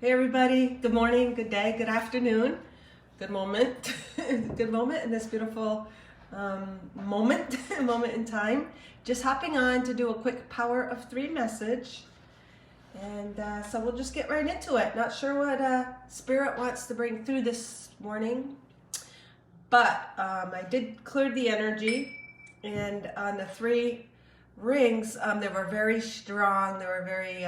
Hey everybody, good morning, good day, good afternoon, good moment, good moment in this beautiful moment in time. Just hopping on to do a quick Power of Three message. And so we'll just get right into it. Not sure what Spirit wants to bring through this morning, but I did clear the energy, and on the three rings, they were very strong, they were very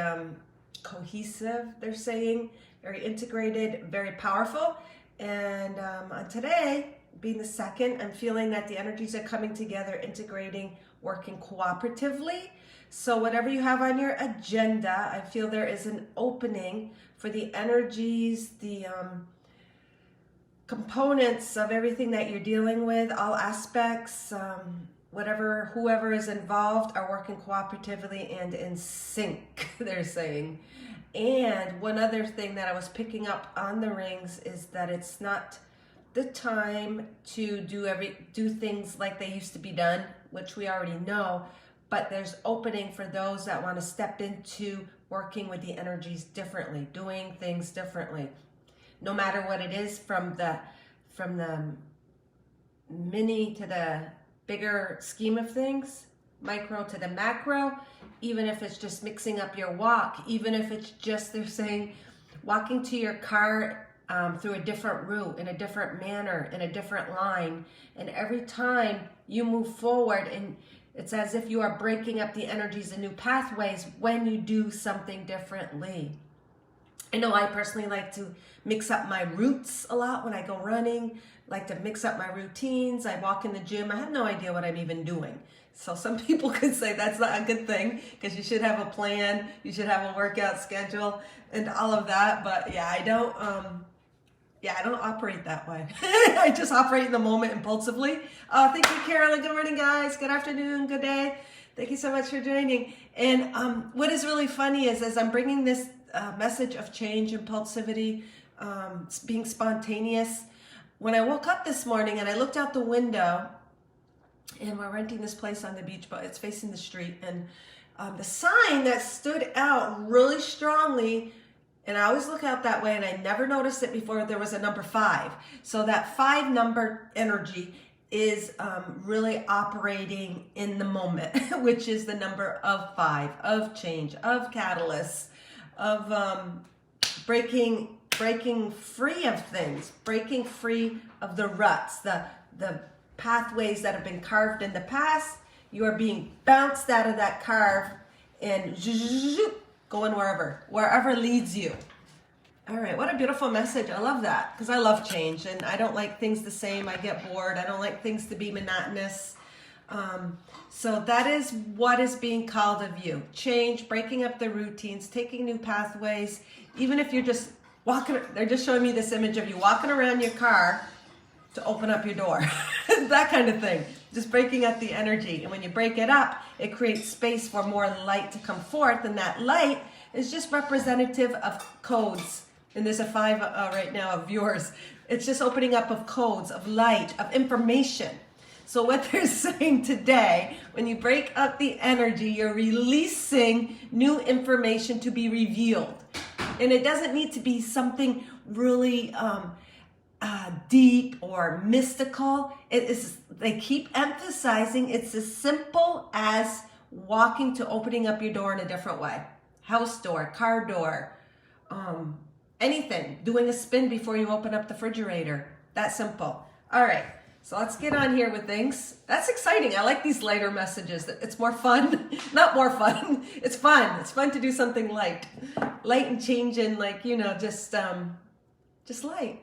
cohesive, they're saying, very integrated, very powerful. And on today, being the second, I'm feeling that the energies are coming together, integrating, working cooperatively. So whatever you have on your agenda, I feel there is an opening for the energies, the components of everything that you're dealing with, all aspects, whoever is involved are working cooperatively and in sync, they're saying. And one other thing that I was picking up on the rings is that it's not the time to do things like they used to be done, which we already know, but there's opening for those that want to step into working with the energies differently, doing things differently. No matter what it is, from the mini to the bigger scheme of things, micro to the macro, even if it's just mixing up your walk, even if it's just, they're saying, walking to your car through a different route, in a different manner, in a different line. And every time you move forward, and it's as if you are breaking up the energies and new pathways when you do something differently. I know I personally like to mix up my routes a lot when I go running, like to mix up my routines. I walk in the gym, I have no idea what I'm even doing. So some people could say that's not a good thing, because you should have a plan, you should have a workout schedule and all of that. But yeah, I don't operate that way. I just operate in the moment impulsively. Thank you, Carolyn. Good morning, guys. Good afternoon, good day. Thank you so much for joining. And what is really funny is, as I'm bringing this message of change, impulsivity, being spontaneous, when I woke up this morning and I looked out the window, and we're renting this place on the beach, but it's facing the street, and the sign that stood out really strongly, and I always look out that way and I never noticed it before, there was a number 5. So that 5 number energy is really operating in the moment, which is the number of 5, of change, of catalysts, of breaking free of things, breaking free of the ruts, the pathways that have been carved in the past. You are being bounced out of that carve and going wherever leads you. All right, what a beautiful message. I love that, because I love change and I don't like things the same. I get bored. I don't like things to be monotonous. So that is what is being called of you. Change, breaking up the routines, taking new pathways. Even if you're just walking, they're just showing me this image of you walking around your car to open up your door. That kind of thing. Just breaking up the energy. And when you break it up, it creates space for more light to come forth. And that light is just representative of codes. And there's a 5 right now of yours. It's just opening up of codes, of light, of information. So what they're saying today, when you break up the energy, you're releasing new information to be revealed. And it doesn't need to be something really deep or mystical. It is, they keep emphasizing, it's as simple as walking to opening up your door in a different way. House door, car door, anything. Doing a spin before you open up the refrigerator. That simple. All right, so let's get on here with things. That's exciting. I like these lighter messages. It's more fun. Not more fun. It's fun. It's fun to do something light. Light and changing, like, you know, just light.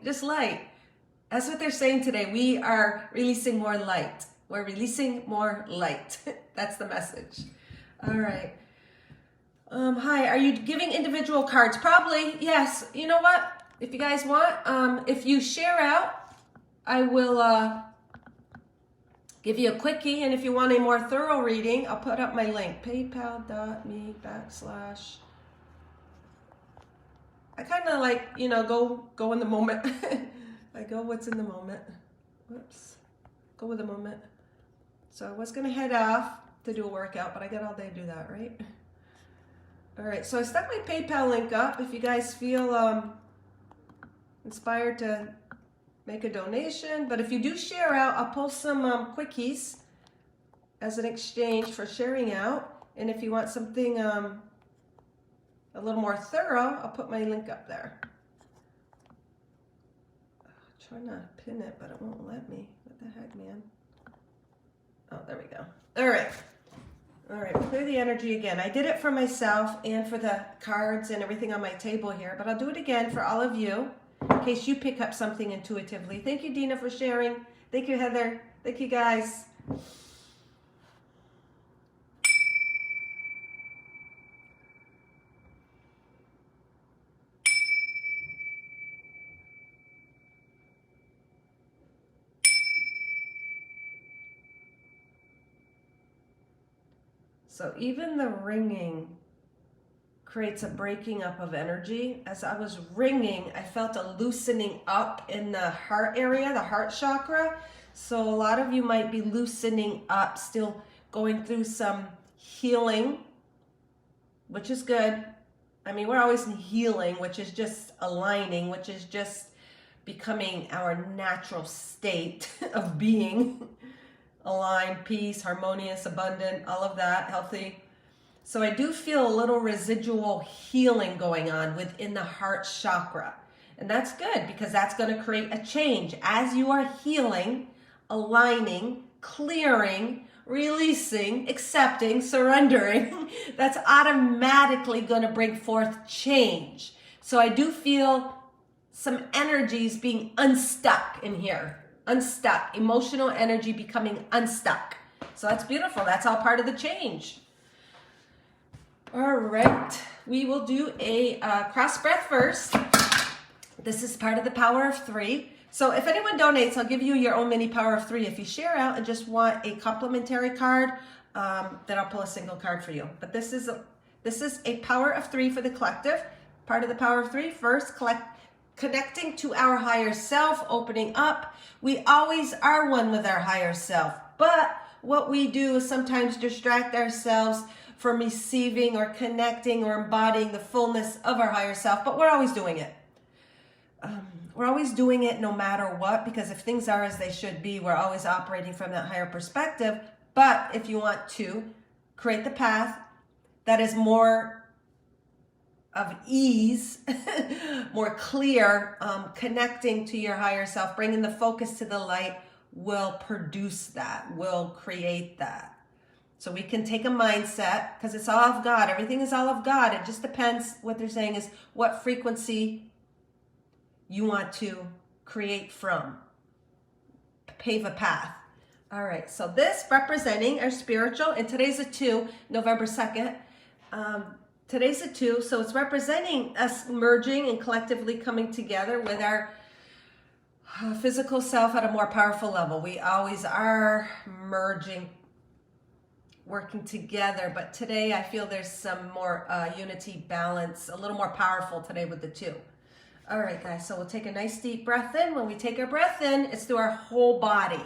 That's what they're saying today. We are releasing more light. We're releasing more light. That's the message. All right. Hi, are you giving individual cards? Probably, yes. You know what? If you guys want, if you share out, I will give you a quickie. And if you want a more thorough reading, I'll put up my link. PayPal.me/ I kind of like, you know, go in the moment. I go what's in the moment. Whoops. Go with the moment. So I was going to head off to do a workout, but I got all day to do that, right? All right, so I stuck my PayPal link up. If you guys feel inspired to make a donation, but if you do share out, I'll post some quickies as an exchange for sharing out. And if you want something a little more thorough, I'll put my link up there. Trying to pin it, but it won't let me. What the heck, man? Oh, there we go. All right. All right, clear the energy again. I did it for myself and for the cards and everything on my table here, but I'll do it again for all of you in case you pick up something intuitively. Thank you, Dina, for sharing. Thank you, Heather. Thank you, guys. So even the ringing creates a breaking up of energy. As I was ringing, I felt a loosening up in the heart area, the heart chakra. So a lot of you might be loosening up, still going through some healing, which is good. I mean, we're always in healing, which is just aligning, which is just becoming our natural state of being. Aligned, peace, harmonious, abundant, all of that, healthy. So I do feel a little residual healing going on within the heart chakra. And that's good because that's going to create a change. As you are healing, aligning, clearing, releasing, accepting, surrendering, that's automatically going to bring forth change. So I do feel some energies being unstuck in here. Unstuck, emotional energy becoming unstuck. So that's beautiful. That's all part of the change. All right, we will do a cross breath first. This is part of the power of 3. So if anyone donates, I'll give you your own mini power of 3. If you share out and just want a complimentary card, then I'll pull a single card for you. But this is a power of 3 for the collective. Part of the power of 3 first, connecting to our higher self, opening up. We always are one with our higher self. But what we do is sometimes distract ourselves from receiving or connecting or embodying the fullness of our higher self. But we're always doing it. We're always doing it no matter what, because if things are as they should be, we're always operating from that higher perspective. But if you want to create the path that is more of ease, more clear, connecting to your higher self, bringing the focus to the light will produce that, will create that. So we can take a mindset, because it's all of God. Everything is all of God. It just depends, what they're saying is what frequency you want to create from. Pave a path. All right, so this representing our spiritual, and today's a 2, November 2nd. Today's a 2, so it's representing us merging and collectively coming together with our physical self at a more powerful level. We always are merging, working together, but today I feel there's some more unity, balance, a little more powerful today with the 2. All right, guys, so we'll take a nice deep breath in. When we take our breath in, it's through our whole body,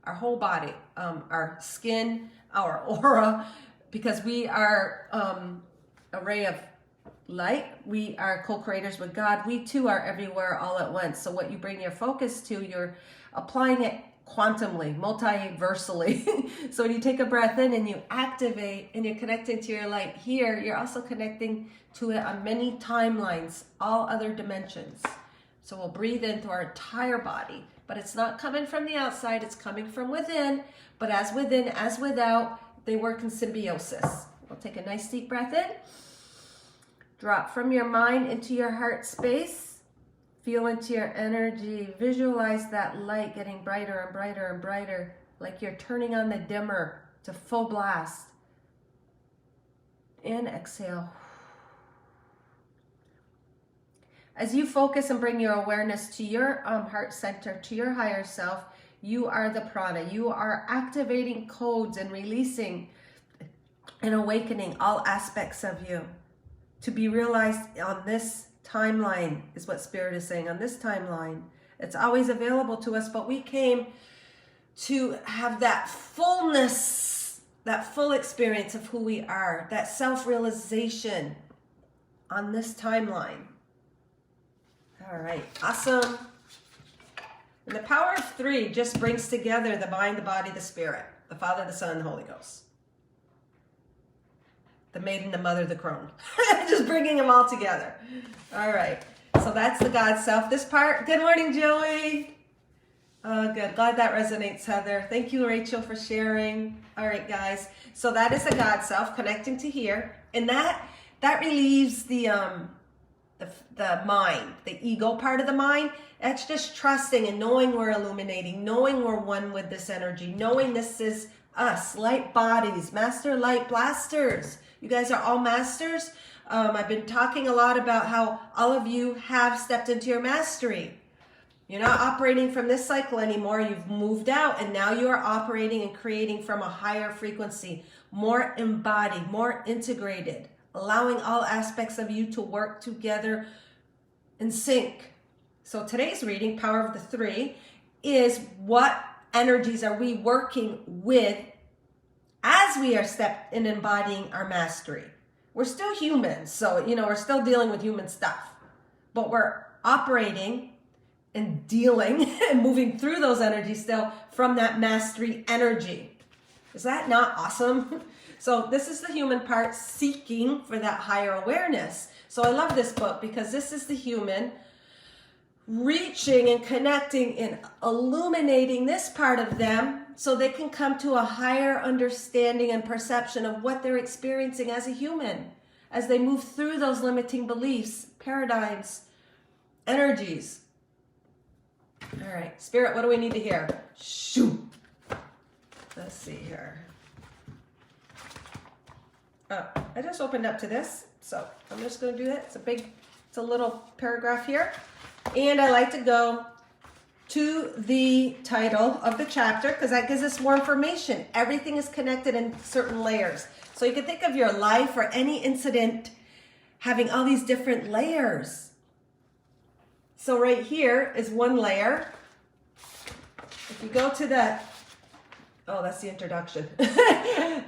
our skin, our aura, because we are a ray of light. We are co-creators with God. We too are everywhere all at once. So what you bring your focus to, you're applying it quantumly, multiversally. So when you take a breath in and you activate and you're connecting to your light here, you're also connecting to it on many timelines, all other dimensions. So we'll breathe in through our entire body, but it's not coming from the outside, it's coming from within. But as within, as without, they work in symbiosis. We'll take a nice deep breath in. Drop from your mind into your heart space. Feel into your energy. Visualize that light getting brighter and brighter and brighter, like you're turning on the dimmer to full blast. And exhale. As you focus and bring your awareness to your heart center, to your higher self, you are the prana. You are activating codes and releasing and awakening all aspects of you to be realized on this timeline, is what Spirit is saying. On this timeline, it's always available to us, but we came to have that fullness, that full experience of who we are, that self-realization, on this timeline. All right, awesome. And the power of 3 just brings together the mind, the body, the spirit, the Father, the Son, the Holy Ghost. The maiden, the mother, the crone. Just bringing them all together. All right, so that's the God self. This part, good morning, Joey. Good, glad that resonates, Heather. Thank you, Rachel, for sharing. All right, guys, so that is the God self connecting to here. And that relieves the mind, the ego part of the mind. That's just trusting and knowing we're illuminating, knowing we're one with this energy, knowing this is us, light bodies, master light blasters. You guys are all masters. I've been talking a lot about how all of you have stepped into your mastery. You're not operating from this cycle anymore. You've moved out, and now you are operating and creating from a higher frequency, more embodied, more integrated, allowing all aspects of you to work together in sync. So today's reading, Power of the 3, is what energies are we working with as we are stepped in embodying our mastery. We're still humans, so, we're still dealing with human stuff, but we're operating and dealing and moving through those energies still from that mastery energy. Is that not awesome? So this is the human part seeking for that higher awareness. So I love this book because this is the human reaching and connecting and illuminating this part of them so they can come to a higher understanding and perception of what they're experiencing as a human as they move through those limiting beliefs, paradigms, energies. All right, Spirit, what do we need to hear? Shoot. Let's see here. Oh, I just opened up to this, so I'm just going to do that. It's a little paragraph here. And I like to go to the title of the chapter because that gives us more information. Everything is connected in certain layers. So you can think of your life or any incident having all these different layers. So right here is one layer. If you go to that, oh, that's the introduction.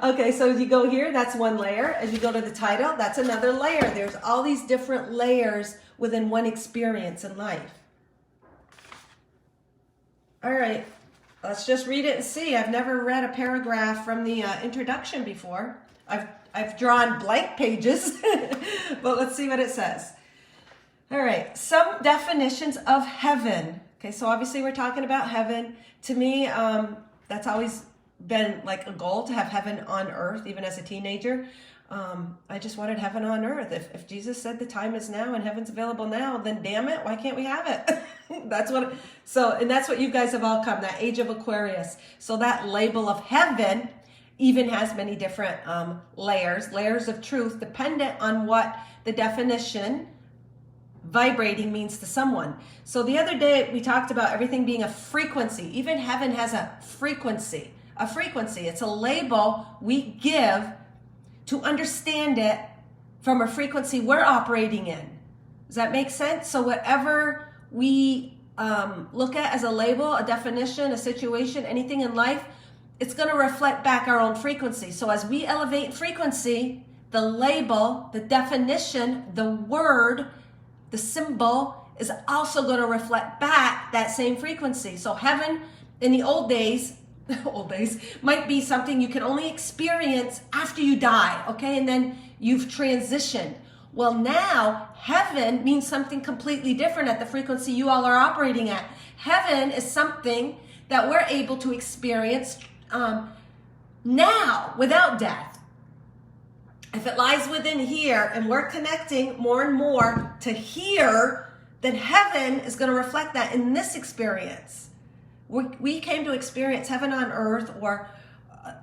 Okay, so you go here, that's one layer. As you go to the title, that's another layer. There's all these different layers within one experience in life. All right, let's just read it and see. I've never read a paragraph from the introduction before. I've drawn blank pages, but let's see what it says. All right, some definitions of heaven. Okay, so obviously we're talking about heaven. To me, that's always been like a goal to have heaven on earth, even as a teenager. I just wanted heaven on earth. If Jesus said the time is now and heaven's available now, then damn it, why can't we have it? That's what you guys have all come, that age of Aquarius. So that label of heaven even has many different layers of truth, dependent on what the definition vibrating means to someone. So the other day we talked about everything being a frequency. Even heaven has a frequency. A frequency. It's a label we give to understand it from a frequency we're operating in. Does that make sense? So whatever we look at as a label, a definition, a situation, anything in life, it's going to reflect back our own frequency. So as we elevate frequency, the label, the definition, the word, the symbol is also going to reflect back that same frequency. So heaven in the old days might be something you can only experience after you die, okay? And then you've transitioned. Well, now heaven means something completely different at the frequency you all are operating at. Heaven is something that we're able to experience now without death. If it lies within here and we're connecting more and more to here, then heaven is going to reflect that in this experience. We came to experience heaven on earth or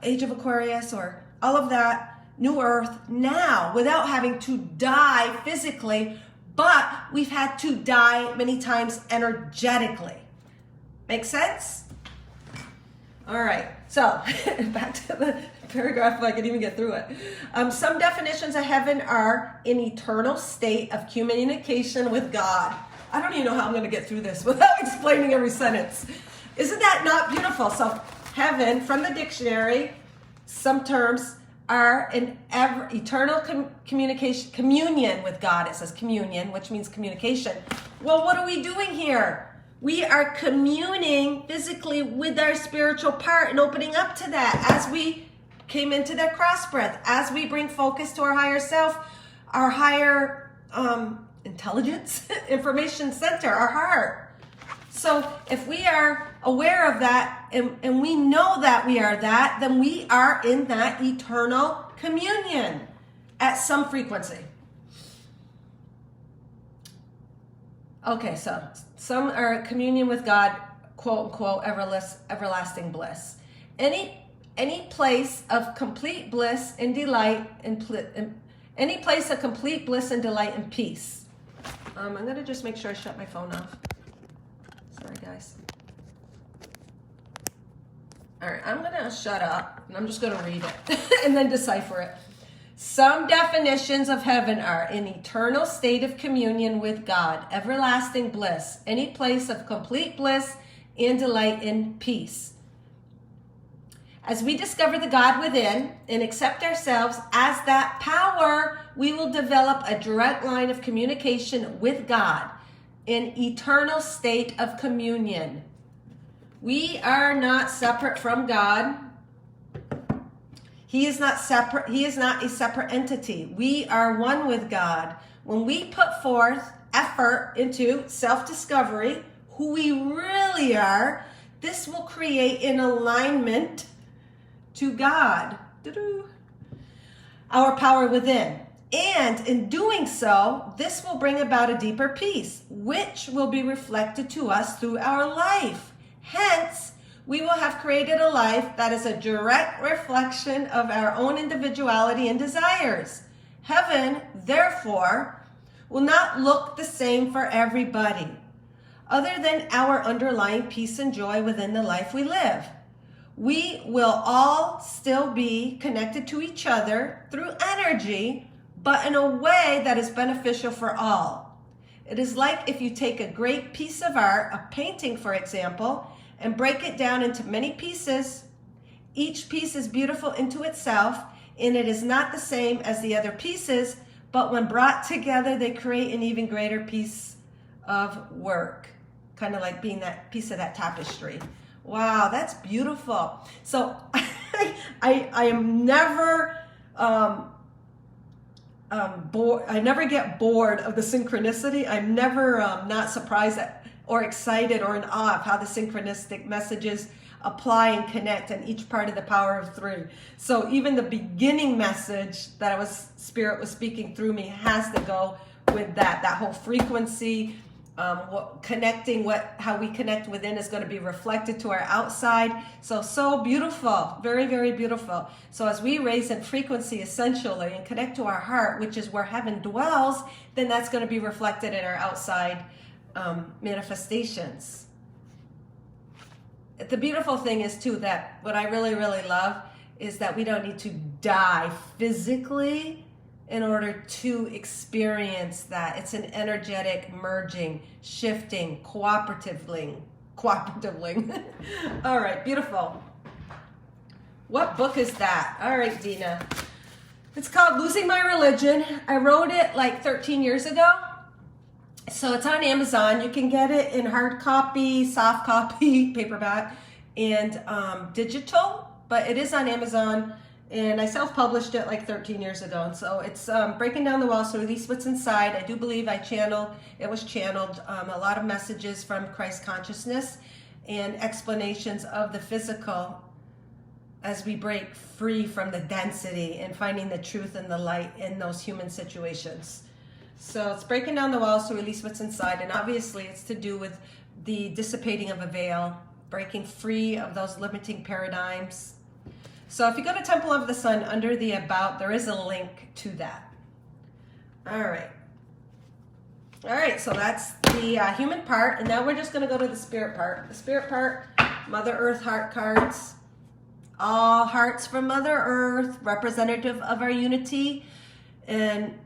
age of Aquarius or all of that, new earth now without having to die physically, but we've had to die many times energetically. Make sense? All right, so back to the paragraph if I could even get through it. Some definitions of heaven are an eternal state of communication with God. I don't even know how I'm going to get through this without explaining every sentence. Isn't that not beautiful? So heaven, from the dictionary, some terms, are in eternal communion with God. It says communion, which means communication. Well, what are we doing here? We are communing physically with our spiritual part and opening up to that as we came into that cross breath, as we bring focus to our higher self, our higher intelligence, information center, our heart. So if we are aware of that and we know that we are that, then we are in that eternal communion at some frequency. Okay, so some are communion with God, quote unquote, everlasting bliss. Any place of complete bliss and delight and any place of complete bliss and delight and peace. I'm gonna just make sure I shut my phone off. Sorry, guys. All right, I'm gonna shut up and I'm just gonna read it and then decipher it. Some definitions of heaven are an eternal state of communion with God, everlasting bliss, any place of complete bliss and delight and peace. As we discover the God within and accept ourselves as that power, we will develop a direct line of communication with God, an eternal state of communion. We are not separate from God. He is not separate. He is not a separate entity. We are one with God. When we put forth effort into self-discovery, who we really are, this will create an alignment to God, our power within. And in doing so, this will bring about a deeper peace, which will be reflected to us through our life. Hence, we will have created a life that is a direct reflection of our own individuality and desires. Heaven, therefore, will not look the same for everybody, other than our underlying peace and joy within the life we live. We will all still be connected to each other through energy, but in a way that is beneficial for all. It is like if you take a great piece of art, a painting for example, and break it down into many pieces. Each piece is beautiful into itself, and it is not the same as the other pieces, but when brought together, they create an even greater piece of work, kind of like being that piece of that tapestry. Wow, that's beautiful. So I am never bored. I never get bored of the synchronicity. I'm never not surprised at or excited or in awe of how the synchronistic messages apply and connect in each part of the power of three. So even the beginning message that Spirit was speaking through me has to go with that whole frequency. How we connect within is going to be reflected to our outside. So beautiful, very, very beautiful. So as we raise in frequency essentially and connect to our heart, which is where heaven dwells, then that's going to be reflected in our outside manifestations. The beautiful thing is too that what I really, really love is that we don't need to die physically in order to experience that. It's an energetic merging, shifting, cooperatively. All right, beautiful. What book is that? All right, Dina. It's called Losing My Religion. I wrote it like 13 years ago. So it's on Amazon. You can get it in hard copy, soft copy, paperback, and digital, but it is on Amazon. And I self-published it like 13 years ago. And so it's breaking down the walls to release what's inside. I do believe it was channeled a lot of messages from Christ consciousness and explanations of the physical as we break free from the density and finding the truth and the light in those human situations. So it's breaking down the walls to release what's inside. And obviously it's to do with the dissipating of a veil, breaking free of those limiting paradigms. So if you go to Temple of the Sun, under the About, there is a link to that. All right, so that's the human part. And now we're just going to go to the spirit part. The spirit part, Mother Earth heart cards. All hearts from Mother Earth, representative of our unity and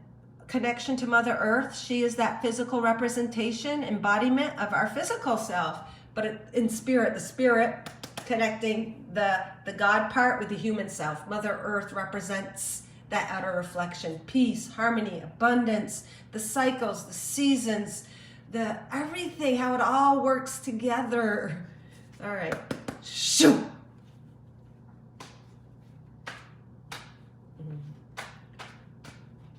connection to Mother Earth. She is that physical representation, embodiment of our physical self. But in spirit, the spirit connecting the God part with the human self. Mother Earth represents that outer reflection, peace, harmony, abundance, the cycles, the seasons, the everything, how it all works together. All right, shoot.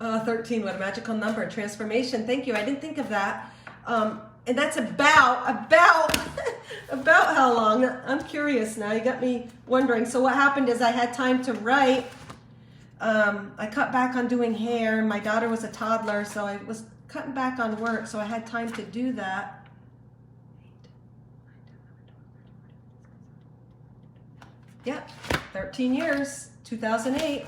13, what a magical number. Transformation, thank you. I didn't think of that. And that's about how long? I'm curious now. You got me wondering. So what happened is I had time to write. I cut back on doing hair. My daughter was a toddler, so I was cutting back on work, so I had time to do that. Yep, 13 years, 2008.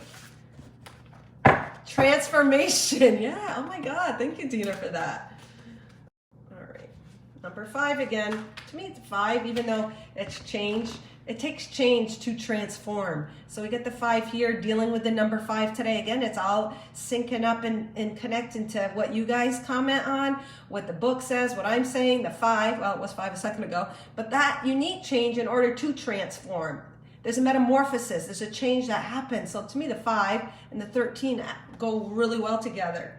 Transformation, yeah, oh my God, thank you, Dina, for that. All right, number 5 again. To me, it's 5, even though it's change. It takes change to transform. So we get the 5 here, dealing with the number 5 today. Again, it's all syncing up and connecting to what you guys comment on, what the book says, what I'm saying, the 5, well, it was 5 a second ago, but that you need change in order to transform. There's a metamorphosis, there's a change that happens. So to me, the 5 and the 13 go really well together.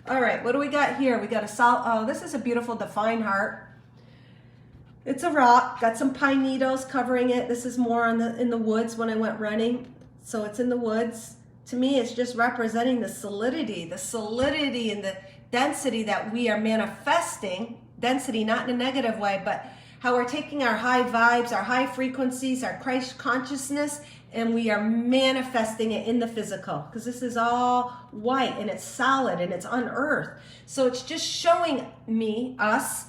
All right, what do we got here? We got a this is a beautiful Divine Heart. It's a rock, got some pine needles covering it. This is more in the woods when I went running. So it's in the woods. To me, it's just representing the solidity and the density that we are manifesting. Density, not in a negative way, but how we're taking our high vibes, our high frequencies, our Christ consciousness, and we are manifesting it in the physical, because this is all white and it's solid and it's unearthed. So it's just showing us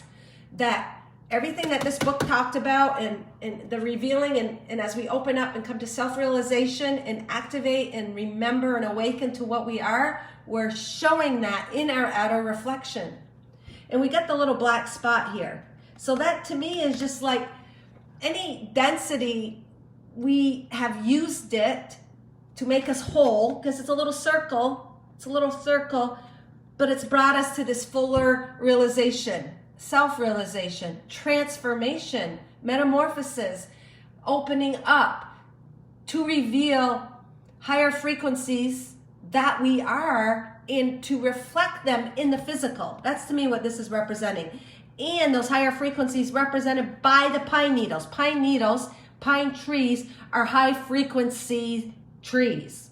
that everything that this book talked about and the revealing and as we open up and come to self-realization and activate and remember and awaken to what we are, we're showing that in our outer reflection. And we got the little black spot here. So that to me is just like any density, we have used it to make us whole, because it's a little circle, but it's brought us to this fuller realization, self-realization, transformation, metamorphosis, opening up to reveal higher frequencies that we are and to reflect them in the physical. That's to me what this is representing. And those higher frequencies represented by the pine needles. Pine trees are high frequency trees.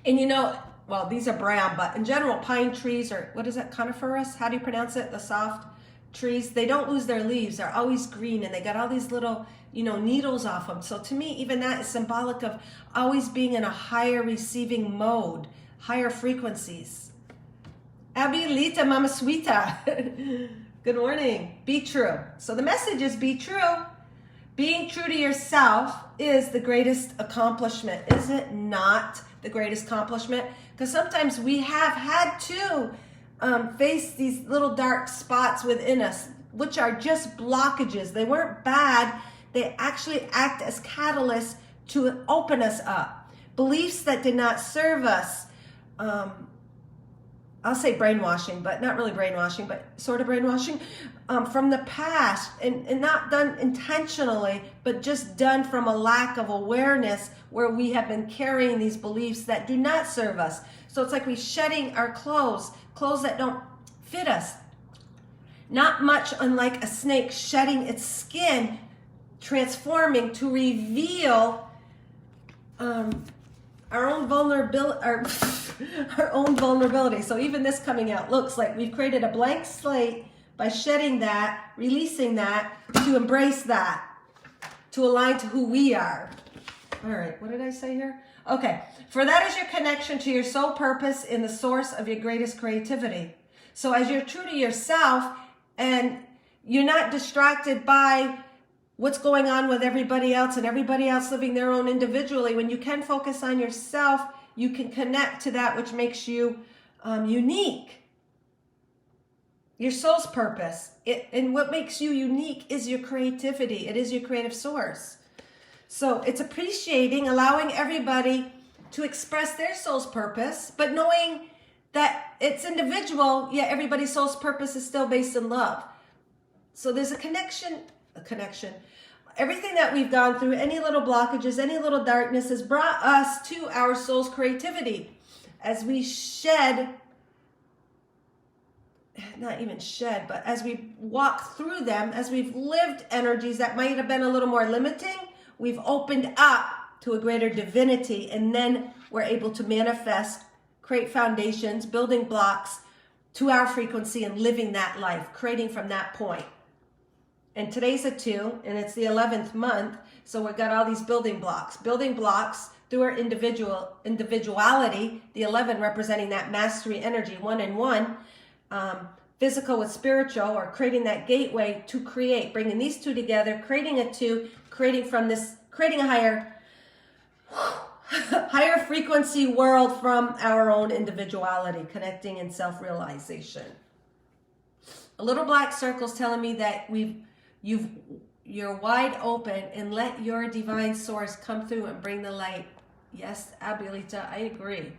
And you know, well, these are brown, but in general, pine trees are, what is it, coniferous? How do you pronounce it? The soft trees, they don't lose their leaves. They're always green and they got all these little, needles off them. So to me, even that is symbolic of always being in a higher receiving mode, higher frequencies. Abilita, Mama Sweeta. Good morning. Be true. So the message is be true. Being true to yourself is the greatest accomplishment. Is it not the greatest accomplishment? Because sometimes we have had to face these little dark spots within us, which are just blockages. They weren't bad. They actually act as catalysts to open us up. Beliefs that did not serve us. I'll say brainwashing, but not really brainwashing, but sort of brainwashing from the past, and not done intentionally, but just done from a lack of awareness, where we have been carrying these beliefs that do not serve us. So it's like we're shedding our clothes that don't fit us. Not much unlike a snake shedding its skin, transforming to reveal our own vulnerability. So even this coming out looks like we've created a blank slate by shedding that, releasing that, to embrace that, to align to who we are. All right, what did I say here? Okay, for that is your connection to your soul purpose in the source of your greatest creativity. So as you're true to yourself and you're not distracted by what's going on with everybody else and everybody else living their own individually, when you can focus on yourself, you can connect to that which makes you unique. Your soul's purpose. And what makes you unique is your creativity. It is your creative source. So it's appreciating, allowing everybody to express their soul's purpose, but knowing that it's individual, yet everybody's soul's purpose is still based in love. So there's a connection, everything that we've gone through, any little blockages, any little darkness has brought us to our soul's creativity. As we shed, not even shed, but as we walk through them, as we've lived energies that might have been a little more limiting, we've opened up to a greater divinity, and then we're able to manifest, create foundations, building blocks to our frequency and living that life, creating from that point. And today's a 2, and it's the 11th month, so we've got all these building blocks through our individuality, the 11 representing that mastery energy, 1 and 1, physical with spiritual, or creating that gateway to create, bringing these 2 together, creating a 2, creating a higher frequency world from our own individuality, connecting in self-realization. A little black circle's telling me that you're wide open, and let your divine source come through and bring the light. Yes, Abuelita, I agree.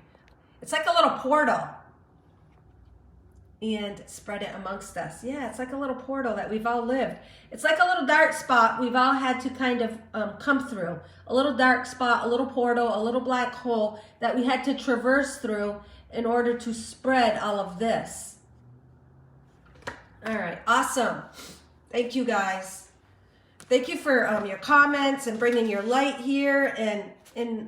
It's like a little portal. And spread it amongst us. Yeah, it's like a little portal that we've all lived. It's like a little dark spot we've all had to kind of come through. A little dark spot, a little portal, a little black hole that we had to traverse through in order to spread all of this. All right, awesome. Thank you, guys. Thank you for your comments and bringing your light here and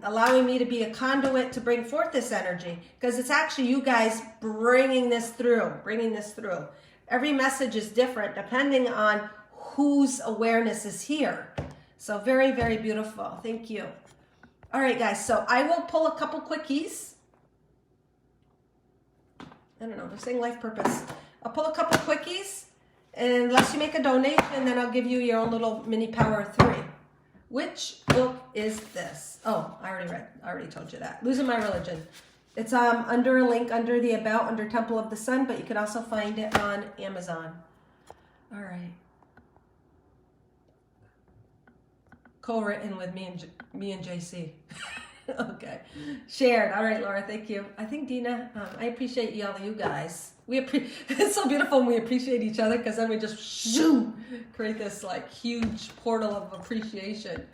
allowing me to be a conduit to bring forth this energy, because it's actually you guys bringing this through. Every message is different depending on whose awareness is here. So very, very beautiful. Thank you. All right, guys. So I will pull a couple quickies. I don't know. They're saying life purpose. I'll pull a couple quickies, and unless you make a donation, then I'll give you your own little mini power of 3. Which book is this? Oh, I already told you that. Losing My Religion. It's under a link under the About, under Temple of the Sun, but you can also find it on Amazon. All right. Co-written with me and JC. Okay. Shared. All right, Laura, thank you. I think Dina, I appreciate all of you guys. It's so beautiful when we appreciate each other, because then we just create this like huge portal of appreciation.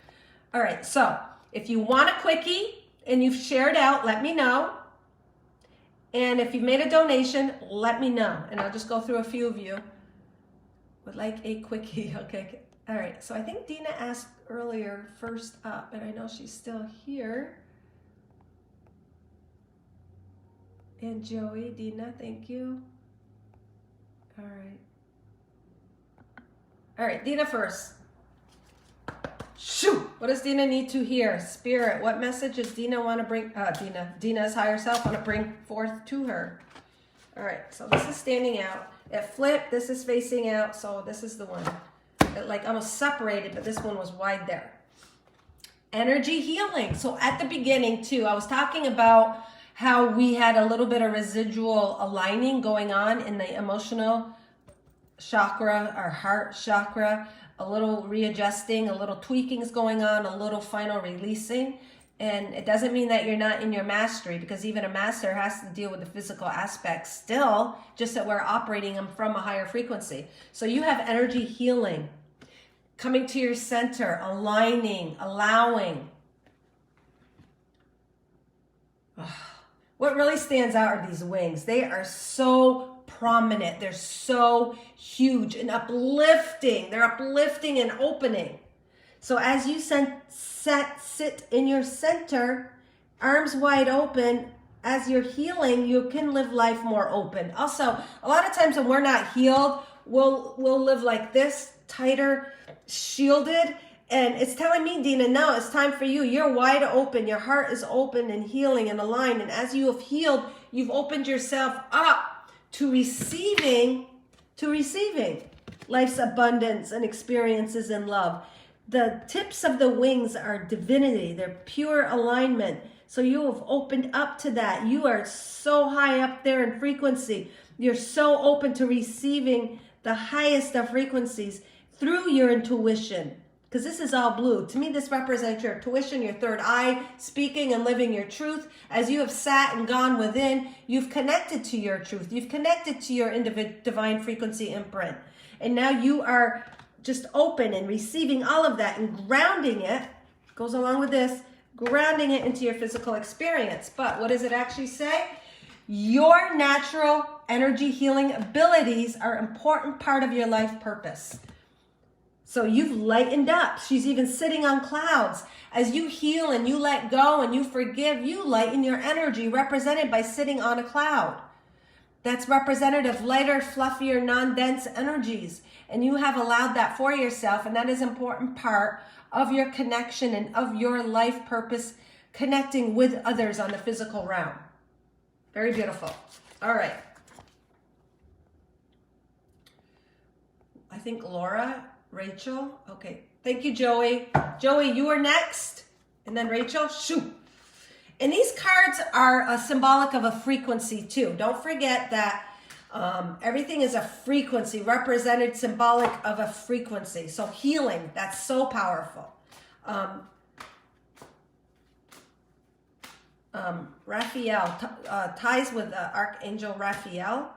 All right, so if you want a quickie and you've shared out, let me know. And if you've made a donation, let me know. And I'll just go through a few of you. Would like a quickie. Okay. All right, so I think Dina asked earlier first up, and I know she's still here. And Joey, Dina, thank you. All right, Dina first. Shoot! What does Dina need to hear? Spirit, what message does Dina want to bring? Dina's higher self want to bring forth to her. All right, so this is standing out. It flipped, this is facing out, so this is the one. It like almost separated, but this one was wide there. Energy healing. So at the beginning too, I was talking about how we had a little bit of residual aligning going on in the emotional chakra, our heart chakra, a little readjusting, a little tweaking is going on, a little final releasing. And it doesn't mean that you're not in your mastery, because even a master has to deal with the physical aspects still, just that we're operating them from a higher frequency. So you have energy healing, coming to your center, aligning, allowing. What really stands out are these wings. They are so prominent. They're so huge and uplifting. They're uplifting and opening. So as you sit in your center, arms wide open, as you're healing, you can live life more open. Also, a lot of times when we're not healed, we'll live like this, tighter, shielded. And it's telling me, Dina, no, it's time for you. You're wide open. Your heart is open and healing and aligned. And as you have healed, you've opened yourself up to receiving life's abundance and experiences in love. The tips of the wings are divinity. They're pure alignment. So you have opened up to that. You are so high up there in frequency. You're so open to receiving the highest of frequencies through your intuition. Because this is all blue. To me, this represents your intuition, your third eye, speaking and living your truth. As you have sat and gone within, you've connected to your truth. You've connected to your divine frequency imprint. And now you are just open and receiving all of that and grounding it, goes along with this, grounding it into your physical experience. But what does it actually say? Your natural energy healing abilities are an important part of your life purpose. So you've lightened up. She's even sitting on clouds. As you heal and you let go and you forgive, you lighten your energy, represented by sitting on a cloud. That's representative, lighter, fluffier, non-dense energies. And you have allowed that for yourself, and that is an important part of your connection and of your life purpose, connecting with others on the physical realm. Very beautiful. All right. I think Laura, Rachel. Okay. Thank you, Joey. Joey, you are next. And then Rachel, shoot. And these cards are symbolic of a frequency too. Don't forget that everything is a frequency, represented symbolic of a frequency. So healing, that's so powerful. Raphael, ties with Archangel Raphael.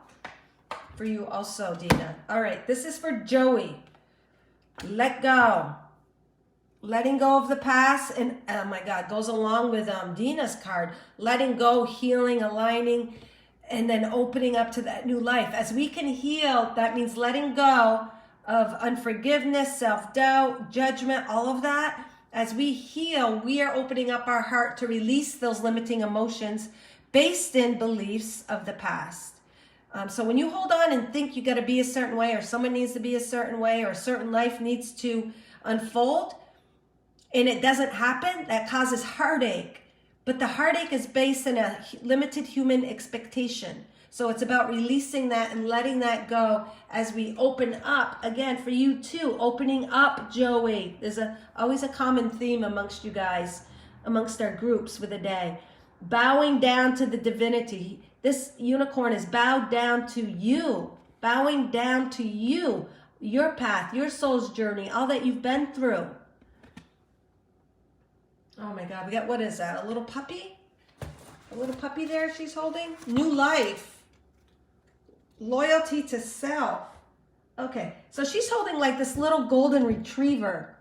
For you also, Dina. All right, this is for Joey. Let go. Letting go of the past, and oh my God, goes along with Dina's card. Letting go, healing, aligning, and then opening up to that new life. As we can heal, that means letting go of unforgiveness, self-doubt, judgment, all of that. As we heal, we are opening up our heart to release those limiting emotions based in beliefs of the past. So when you hold on and think you got to be a certain way, or someone needs to be a certain way, or a certain life needs to unfold, and it doesn't happen, that causes heartache. But the heartache is based in a limited human expectation. So it's about releasing that and letting that go as we open up. Again, for you too, opening up, Joey. There's always a common theme amongst you guys, amongst our groups with a day. Bowing down to the divinity. This unicorn is bowed down to you, bowing down to you, your path, your soul's journey, all that you've been through. Oh my God, we got, what is that? A little puppy? A little puppy there she's holding? New life. Loyalty to self. Okay, so she's holding like this little golden retriever.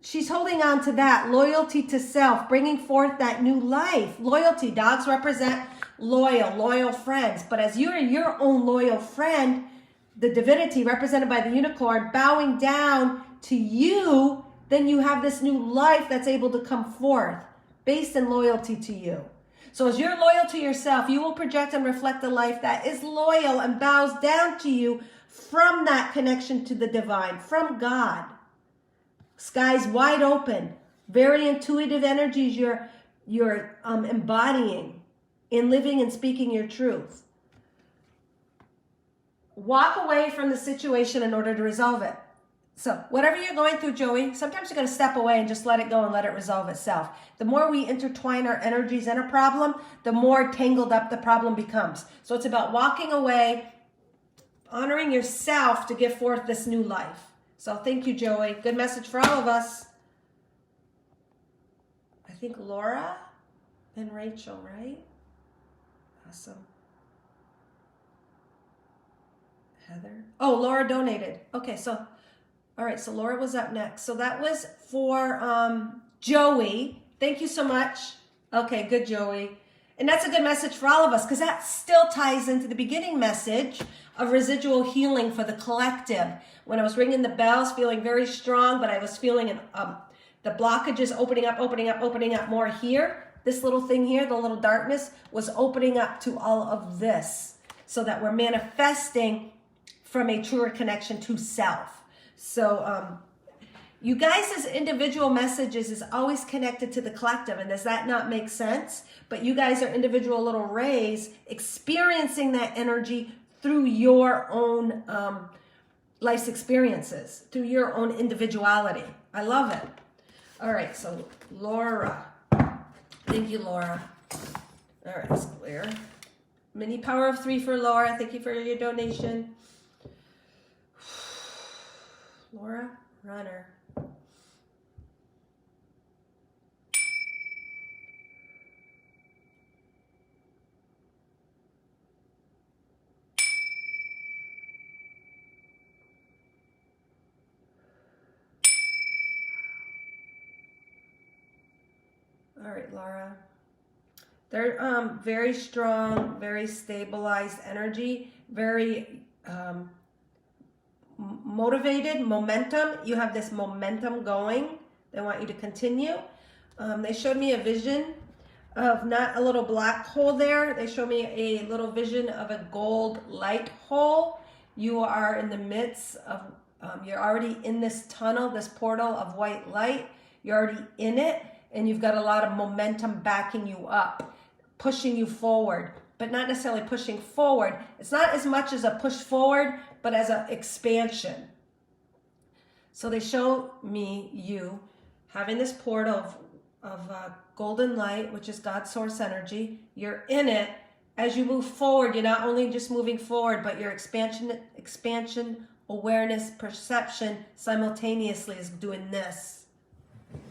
She's holding on to that, loyalty to self, bringing forth that new life. Loyalty, dogs represent loyal friends. But as you're your own loyal friend, the divinity represented by the unicorn bowing down to you, then you have this new life that's able to come forth based in loyalty to you. So as you're loyal to yourself, you will project and reflect a life that is loyal and bows down to you from that connection to the divine, from God. Skies wide open, very intuitive energies you're embodying in living and speaking your truth. Walk away from the situation in order to resolve it. So whatever you're going through, Joey, sometimes you got to step away and just let it go and let it resolve itself. The more we intertwine our energies in a problem, the more tangled up the problem becomes. So it's about walking away, honoring yourself to give forth this new life. So thank you, Joey. Good message for all of us. I think Laura and Rachel, right? Awesome. Heather. Oh, Laura donated. Okay, so, all right, so Laura was up next. So that was for Joey. Thank you so much. Okay, good, Joey. And that's a good message for all of us, because that still ties into the beginning message of residual healing for the collective. When I was ringing the bells, feeling very strong, but I was feeling the blockages opening up more here. This little thing here, the little darkness, was opening up to all of this, so that we're manifesting from a truer connection to self. So you guys' individual messages is always connected to the collective. And does that not make sense? But you guys are individual little rays experiencing that energy through your own life's experiences, through your own individuality. I love it. All right, so Laura. Thank you, Laura. All right, it's clear. Mini power of 3 for Laura. Thank you for your donation. Laura, runner. All right, Laura. They're very strong, very stabilized energy, very motivated, momentum. You have this momentum going. They want you to continue. They showed me a vision of not a little black hole there. They showed me a little vision of a gold light hole. You are in the midst of, you're already in this tunnel, this portal of white light. You're already in it, and you've got a lot of momentum backing you up, pushing you forward, but not necessarily pushing forward. It's not as much as a push forward, but as an expansion. So they show me you having this portal of golden light, which is God's source energy. You're in it. As you move forward, you're not only just moving forward, but your expansion, awareness, perception simultaneously is doing this.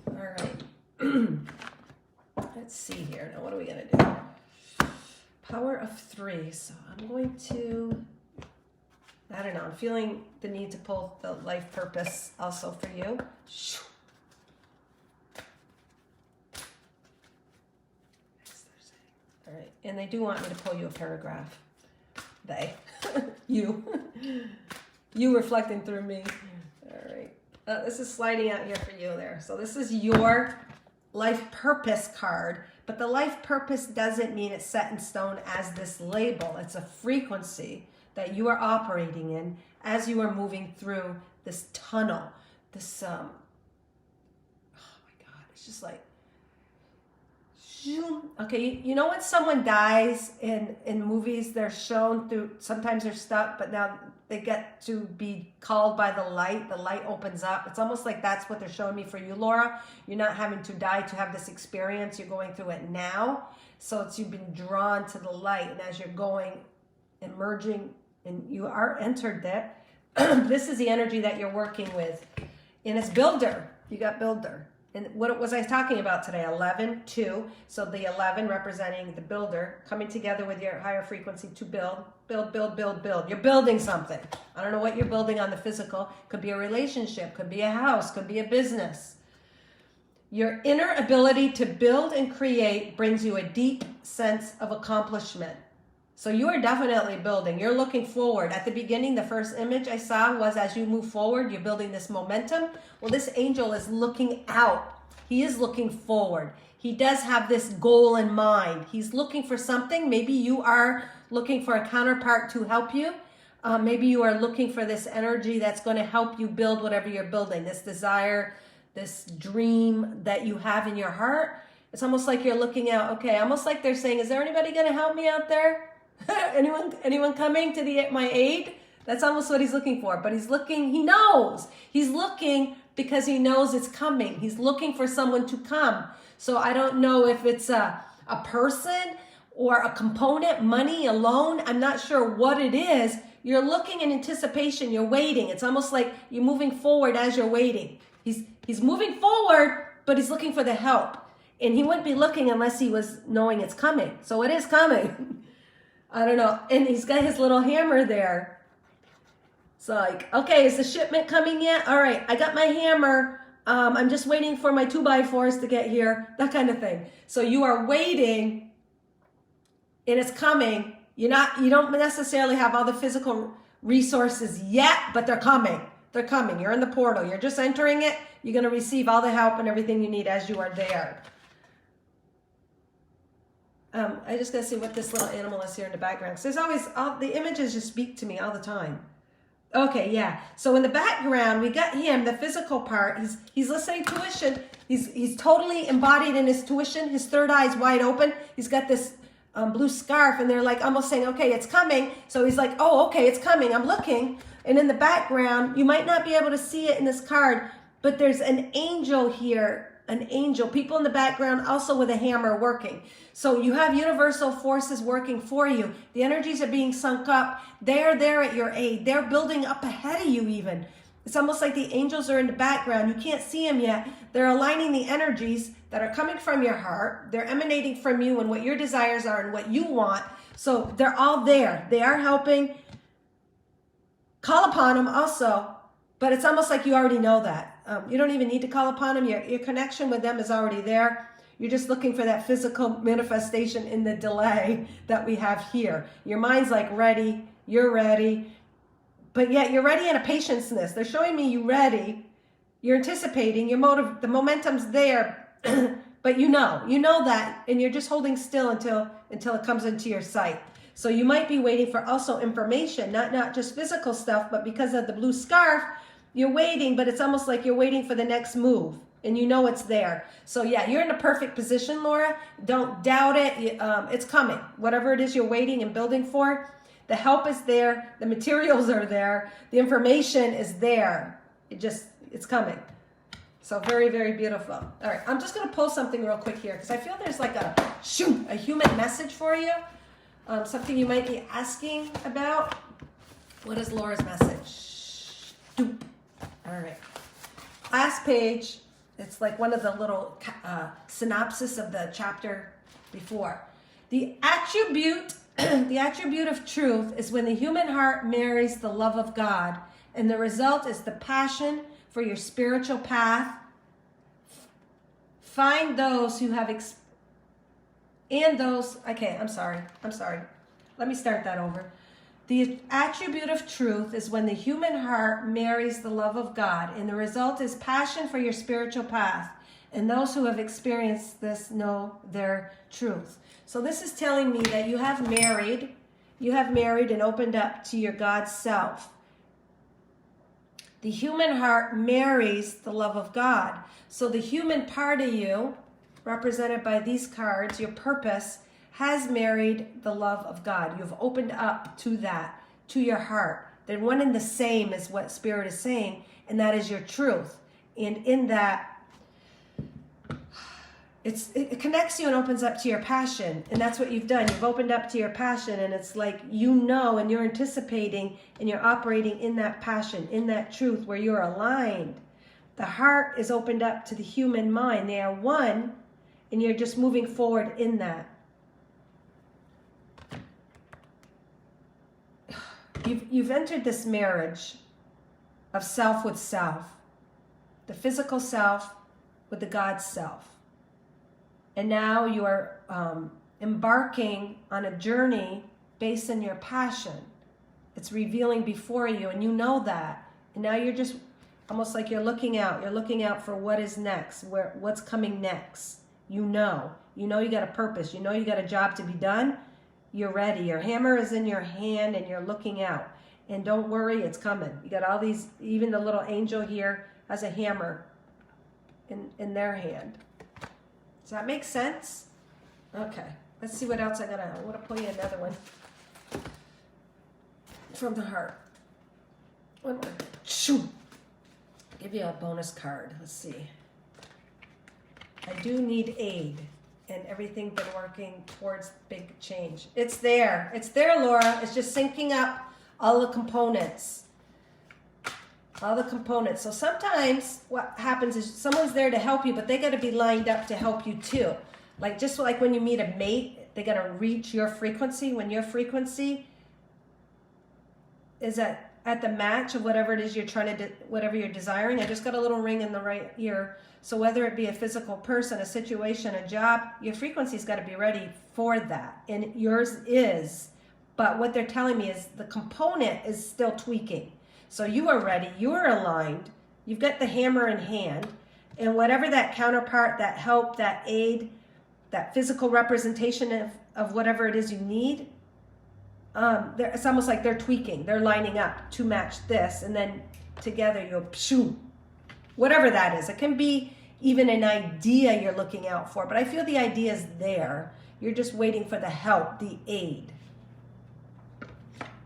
All right. Let's see here. Now, what are we going to do? Power of 3. So I'm going to, I don't know, I'm feeling the need to pull the life purpose also for you. All right, and they do want me to pull you a paragraph. They, you reflecting through me. All right, this is sliding out here for you there. So this is your life purpose card, but the life purpose doesn't mean it's set in stone as this label. It's a frequency that you are operating in as you are moving through this tunnel. This, oh my God, it's just like, okay, you know when someone dies in movies, they're shown through, sometimes they're stuck, but now they get to be called by the light opens up. It's almost like that's what they're showing me for you, Laura. You're not having to die to have this experience. You're going through it now. So it's you've been drawn to the light, and as you're going, emerging, and you are entered there, this is the energy that you're working with. And it's builder. You got builder. And what was I talking about today? 11, 2. So the 11 representing the builder, coming together with your higher frequency to build. You're building something. I don't know what you're building on the physical. Could be a relationship, could be a house, could be a business. Your inner ability to build and create brings you a deep sense of accomplishment. So you are definitely building. You're looking forward. At the beginning, the first image I saw was as you move forward, you're building this momentum. Well, this angel is looking out. He is looking forward. He does have this goal in mind. He's looking for something. Maybe you are looking for a counterpart to help you. Maybe you are looking for this energy that's going to help you build whatever you're building, this desire, this dream that you have in your heart. It's almost like you're looking out. Okay, almost like they're saying, is there anybody going to help me out there? anyone coming to my aid? That's almost what he's looking for. But he's looking, he knows. He's looking because he knows it's coming. He's looking for someone to come. So I don't know if it's a person or a component, money, a loan. I'm not sure what it is. You're looking in anticipation. You're waiting. It's almost like you're moving forward as you're waiting. He's moving forward, but he's looking for the help. And he wouldn't be looking unless he was knowing it's coming. So it is coming. I don't know. And he's got his little hammer there. It's like, okay, is the shipment coming yet? All right, I got my hammer. I'm just waiting for my 2x4s to get here. That kind of thing. So you are waiting and it's coming. You don't necessarily have all the physical resources yet, but they're coming. They're coming. You're in the portal. You're just entering it. You're going to receive all the help and everything you need as you are there. I just got to see what this little animal is here in the background. So there's always, the images just speak to me all the time. Okay, yeah. So in the background, we got him, the physical part. He's listening tuition. He's totally embodied in his tuition. His third eye is wide open. He's got this blue scarf, and they're like almost saying, okay, it's coming. So he's like, oh, okay, it's coming. I'm looking. And in the background, you might not be able to see it in this card, but there's an angel here. An angel, people in the background also with a hammer working. So you have universal forces working for you. The energies are being sunk up. They're there at your aid. They're building up ahead of you even. It's almost like the angels are in the background. You can't see them yet. They're aligning the energies that are coming from your heart. They're emanating from you and what your desires are and what you want. So they're all there. They are helping. Call upon them also. But it's almost like you already know that. You don't even need to call upon them. Your connection with them is already there. You're just looking for that physical manifestation in the delay that we have here. Your mind's like ready, you're ready, but yet you're ready in a patienceness. They're showing me you ready, you're anticipating, the momentum's there, but you know that, and you're just holding still until it comes into your sight. So you might be waiting for also information, not just physical stuff, but because of the blue scarf, you're waiting, but it's almost like you're waiting for the next move. And you know it's there. So yeah, you're in a perfect position, Laura. Don't doubt it. It's coming. Whatever it is you're waiting and building for, the help is there. The materials are there. The information is there. It's coming. So very, very beautiful. All right, I'm just going to pull something real quick here because I feel there's like a human message for you. Something you might be asking about. What is Laura's message? Doop. All right. Last page. It's like one of the little synopsis of the chapter before. The attribute of truth is when the human heart marries the love of God, and the result is the passion for your spiritual path. Find those who have I'm sorry. Let me start that over. The attribute of truth is when the human heart marries the love of God, and the result is passion for your spiritual path. And those who have experienced this know their truth. So this is telling me that you have married and opened up to your God self. The human heart marries the love of God. So the human part of you, represented by these cards, your purpose, has married the love of God. You've opened up to that, to your heart. They're one and the same is what Spirit is saying, and that is your truth. And in that, it connects you and opens up to your passion. And that's what you've done. You've opened up to your passion, and it's like and you're anticipating, and you're operating in that passion, in that truth where you're aligned. The heart is opened up to the human mind. They are one, and you're just moving forward in that. You've entered this marriage of self with self, the physical self with the God self. And now you are embarking on a journey based on your passion. It's revealing before you, and you know that. And now you're just almost like you're looking out. You're looking out for what is next, what's coming next. You know you got a purpose. You know you got a job to be done. You're ready. Your hammer is in your hand and you're looking out. And don't worry, it's coming. You got all these, even the little angel here has a hammer in their hand. Does that make sense? Okay. Let's see what else I want to pull you another one from the heart. One more. Shoo. Give you a bonus card. Let's see. I do need aid. And everything been working towards big change. It's there. It's there, Laura. It's just syncing up all the components. So sometimes what happens is someone's there to help you, but they got to be lined up to help you too. Like just like when you meet a mate, they got to reach your frequency. When your frequency is at the match of whatever it is you're trying to whatever you're desiring. I just got a little ring in the right ear. So whether it be a physical person, a situation, a job, your frequency's got to be ready for that. And yours is. But what they're telling me is the component is still tweaking. So you are ready. You are aligned. You've got the hammer in hand. And whatever that counterpart, that help, that aid, that physical representation of whatever it is you need, it's almost like they're tweaking. They're lining up to match this. And then together you'll shoo. Whatever that is. It can be even an idea you're looking out for, but I feel the idea is there. You're just waiting for the help, the aid.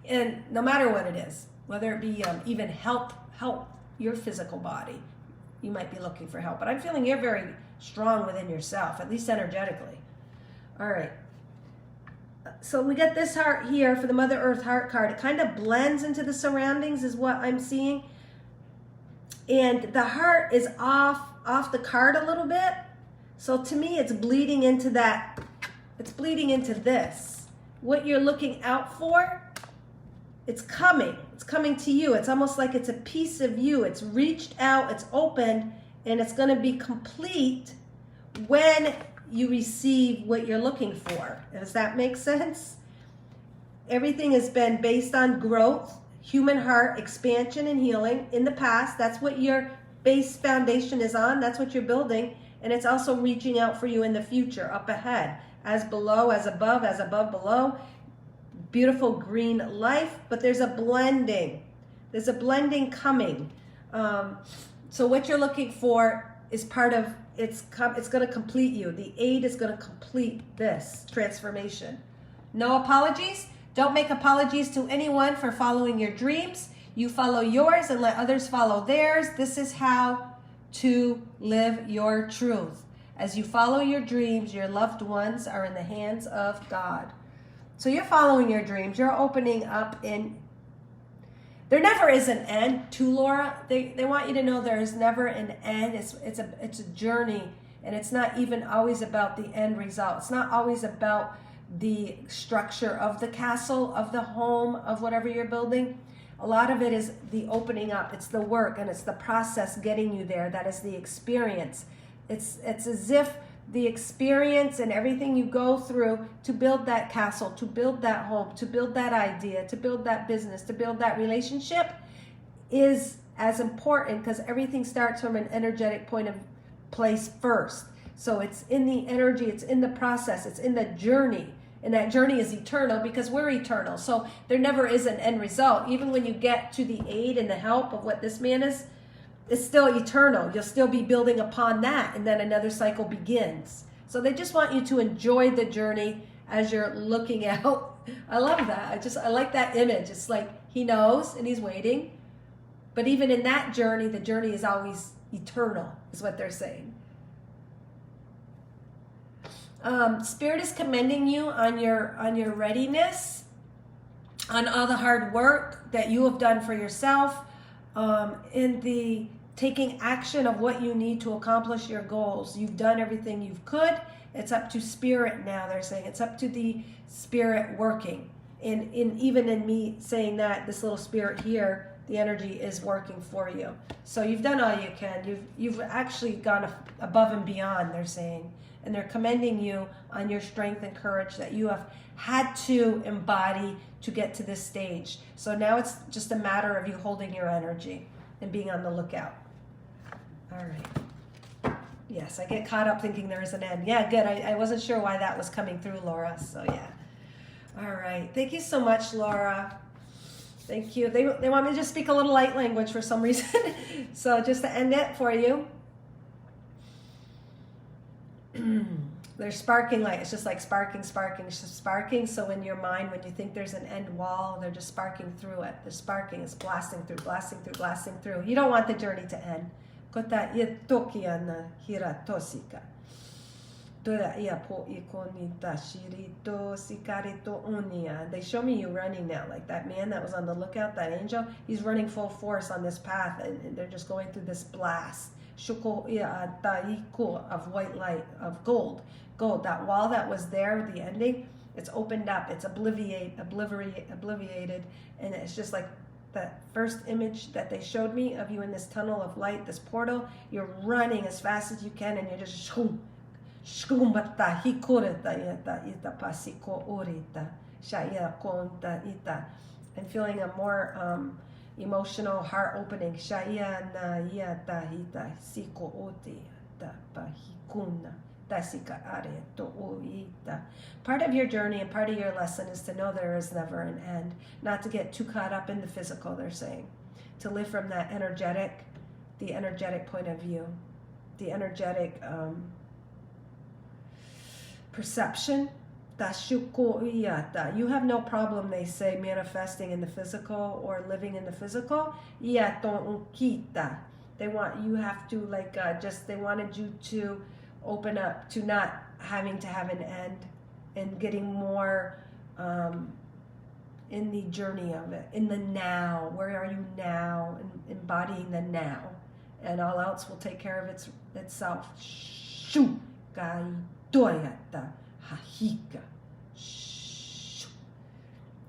And no matter what it is, whether it be even help your physical body, you might be looking for help. But I'm feeling you're very strong within yourself, at least energetically. All right. So we got this heart here for the Mother Earth heart card. It kind of blends into the surroundings is what I'm seeing. And the heart is off the card a little bit. So to me, it's bleeding into that. It's bleeding into this. What you're looking out for, it's coming. It's coming to you. It's almost like it's a piece of you. It's reached out, it's opened, and it's going to be complete when you receive what you're looking for. Does that make sense? Everything has been based on growth, human heart, expansion, and healing in the past. That's what your base foundation is on. That's what you're building. And it's also reaching out for you in the future, up ahead, as below, as above below. Beautiful green life, but there's a blending. There's a blending coming. So what you're looking for is part of, it's going to complete you. The 8 is going to complete this transformation. No apologies. Don't make apologies to anyone for following your dreams. You follow yours and let others follow theirs. This is how to live your truth. As you follow your dreams, your loved ones are in the hands of God. So you're following your dreams. You're opening up, and there never is an end to Laura. They want you to know there is never an end. It's a journey, and it's not even always about the end result. It's not always about the structure of the castle, of the home, of whatever you're building. A lot of it is the opening up. It's the work, and it's the process getting you there. That is the experience. It's as if the experience and everything you go through to build that castle, to build that home, to build that idea, to build that business, to build that relationship is as important, because everything starts from an energetic point of place first. So it's in the energy, it's in the process, it's in the journey. And that journey is eternal because we're eternal. So there never is an end result. Even when you get to the aid and the help of what this man is, it's still eternal. You'll still be building upon that, and then another cycle begins. So they just want you to enjoy the journey as you're looking out. I love that. I like that image. It's like he knows and he's waiting. But even in that journey, the journey is always eternal, is what they're saying. Spirit is commending you on your readiness, on all the hard work that you have done for yourself, in the taking action of what you need to accomplish your goals. You've done everything you could. It's up to Spirit now, they're saying. It's up to the Spirit working. And even in me saying that, this little spirit here, the energy is working for you. So you've done all you can. You've actually gone above and beyond, they're saying. And they're commending you on your strength and courage that you have had to embody to get to this stage. So now it's just a matter of you holding your energy and being on the lookout. All right. Yes, I get caught up thinking there is an end. Yeah, good. I wasn't sure why that was coming through, Laura. So yeah. All right. Thank you so much, Laura. Thank you. They want me to just speak a little light language for some reason. So just to end it for you. There's sparking light. It's just like sparking. It's just sparking. So in your mind, when you think there's an end wall, they're just sparking through it. The sparking is blasting through. You don't want the journey to end. Kota yetokia na hiratosika. Toda ia po ikonita shirito sikarito unia. They show me you running now, like that man that was on the lookout, that angel. He's running full force on this path, and they're just going through this blast. Shuko ia taiko of white light, of gold. That wall that was there, the ending, it's opened up. It's obliterated, and it's just like that first image that they showed me of you in this tunnel of light, this portal. You're running as fast as you can, and you're just and feeling a more emotional heart opening. Part of your journey and part of your lesson is to know there is never an end. Not to get too caught up in the physical, they're saying. To live from that the energetic point of view. The energetic perception. You have no problem, they say, manifesting in the physical or living in the physical. They want you have to they wanted you to open up to not having to have an end and getting more in the journey of it, in the now. Where are you now? And embodying the now, and all else will take care of itself.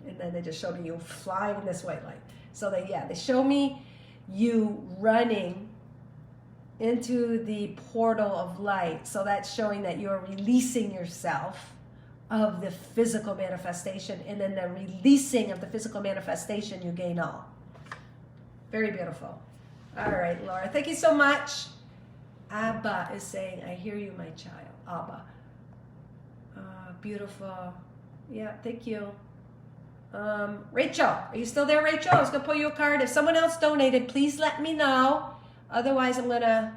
And then they just show me you flying in this white light. So they show me you running into the portal of light. So that's showing that you're releasing yourself of the physical manifestation, and in the releasing of the physical manifestation, you gain all. Very beautiful. All right, Laura, thank you so much. Abba is saying, I hear you, my child. Abba. Beautiful. Yeah, thank you. Rachel, are you still there, Rachel? I was going to pull you a card. If someone else donated, please let me know. Otherwise, I'm going to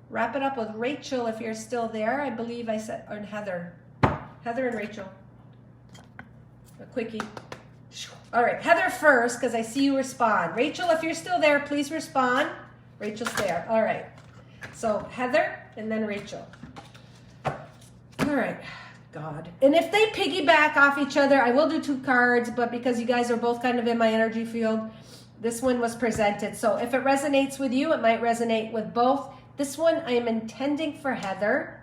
wrap it up with Rachel if you're still there. I believe I said, or Heather. Heather and Rachel. A quickie. All right, Heather first, because I see you respond. Rachel, if you're still there, please respond. Rachel's there. All right. So Heather and then Rachel. All right. God. And if they piggyback off each other, I will do 2 cards, but because you guys are both kind of in my energy field, this one was presented. So if it resonates with you, it might resonate with both. This one I am intending for Heather,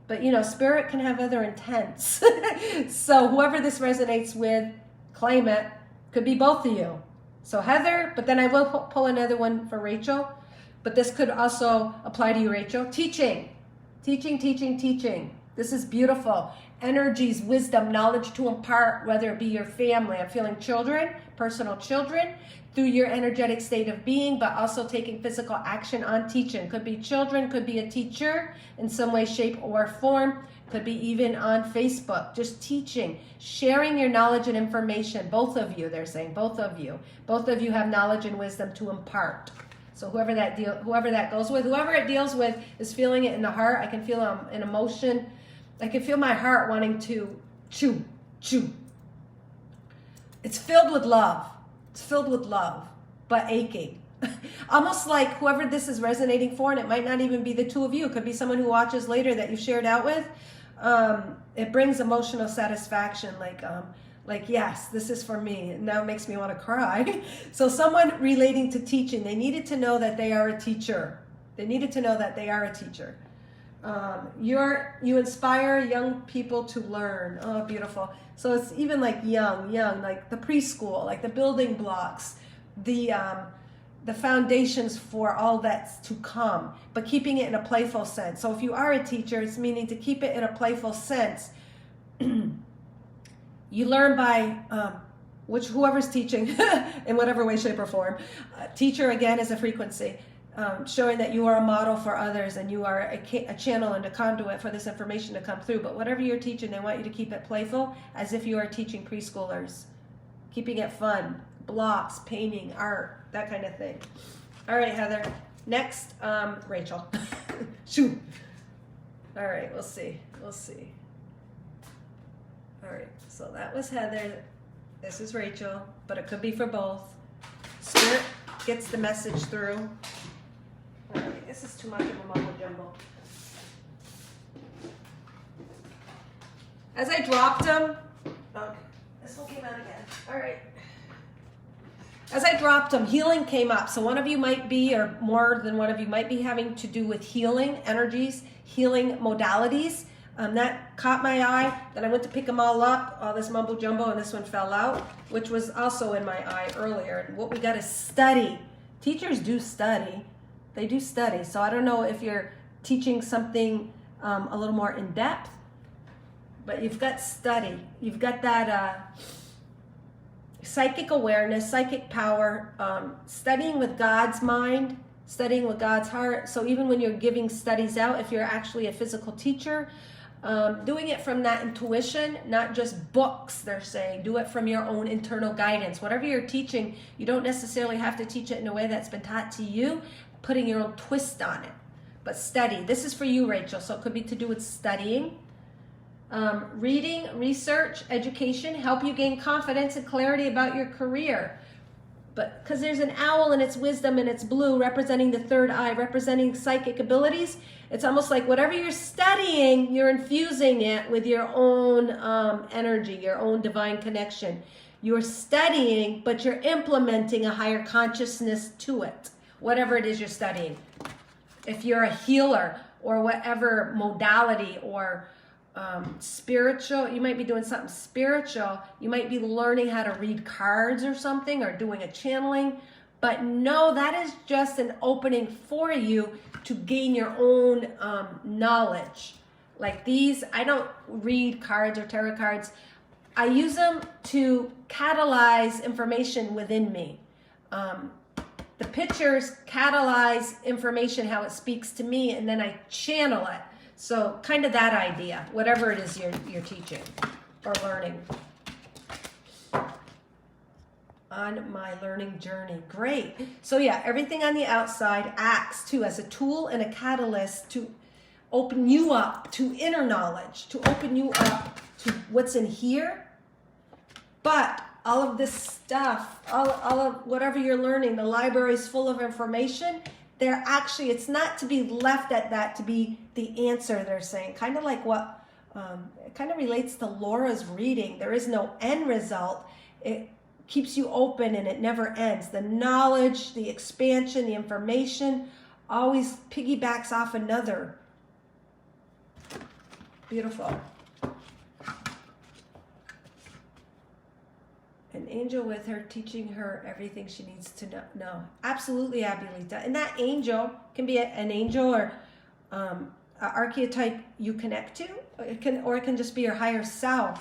but you know, spirit can have other intents. So whoever this resonates with, claim it. Could be both of you. So Heather, but then I will pull another one for Rachel, but this could also apply to you, Rachel. Teaching. Teaching, teaching, teaching. This is beautiful. Energies, wisdom, knowledge to impart, whether it be your family. I'm feeling children, personal children, through your energetic state of being, but also taking physical action on teaching. Could be children, could be a teacher in some way, shape, or form. Could be even on Facebook, just teaching, sharing your knowledge and information. Both of you, they're saying, both of you. Both of you have knowledge and wisdom to impart. So whoever that goes with, whoever it deals with is feeling it in the heart. I can feel an emotion. I can feel my heart wanting to chew. It's filled with love. It's filled with love, but aching. Almost like whoever this is resonating for, and it might not even be the 2 of you. It could be someone who watches later that you shared out with. It brings emotional satisfaction, like yes, this is for me. And now it makes me want to cry. So someone relating to teaching, they needed to know that they are a teacher. They needed to know that they are a teacher. You inspire young people to learn. Oh, beautiful. So it's even like young, like the preschool, like the building blocks, the foundations for all that's to come, but keeping it in a playful sense. So if you are a teacher, it's meaning to keep it in a playful sense. You learn by whoever's teaching in whatever way, shape, or form. Teacher, again, is a frequency. Showing that you are a model for others and you are a channel and a conduit for this information to come through. But whatever you're teaching, they want you to keep it playful, as if you are teaching preschoolers. Keeping it fun. Blocks, painting, art, that kind of thing. All right, Heather. Next, Rachel. Shoot. All right, we'll see. All right, so that was Heather. This is Rachel, but it could be for both. Spirit gets the message through. All right, this is too much of a mumbo jumbo. As I dropped them, okay, this one came out again. All right. As I dropped them, healing came up. So one of you might be, or more than one of you might be having to do with healing energies, healing modalities. That caught my eye. Then I went to pick them all up, all this mumbo jumbo, and this one fell out, which was also in my eye earlier. And what we got to study. Teachers do study. They do study. So I don't know if you're teaching something a little more in depth, but you've got study. You've got that psychic awareness, psychic power, studying with God's mind, studying with God's heart. So even when you're giving studies out, if you're actually a physical teacher, doing it from that intuition, not just books, they're saying. Do it from your own internal guidance. Whatever you're teaching, you don't necessarily have to teach it in a way that's been taught to you, putting your own twist on it. But study. This is for you, Rachel, so it could be to do with studying. Reading, research, education, help you gain confidence and clarity about your career. But because there's an owl and its wisdom and it's blue, representing the third eye, representing psychic abilities, it's almost like whatever you're studying, you're infusing it with your own energy, your own divine connection. You're studying, but you're implementing a higher consciousness to it, whatever it is you're studying. If you're a healer or whatever modality or spiritual, you might be doing something spiritual. You might be learning how to read cards or something, or doing a channeling, But no, that is just an opening for you to gain your own knowledge. Like these, I don't read cards or tarot cards. I use them to catalyze information within me. The pictures catalyze information, how it speaks to me, and then I channel it. So kind of that idea, whatever it is you're teaching or learning. On my learning journey. Great. So yeah, everything on the outside acts too as a tool and a catalyst to open you up to inner knowledge, to open you up to what's in here. But all of this stuff, all of whatever you're learning, the library is full of information. They're actually, it's not to be left at that to be the answer, they're saying. Kind of like what, it kind of relates to Laura's reading. There is no end result. It keeps you open and it never ends. The knowledge, the expansion, the information always piggybacks off another. Beautiful. An angel with her, teaching her everything she needs to know. No, absolutely, Abulita. And that angel can be an angel or an archetype you connect to. It can just be your higher self.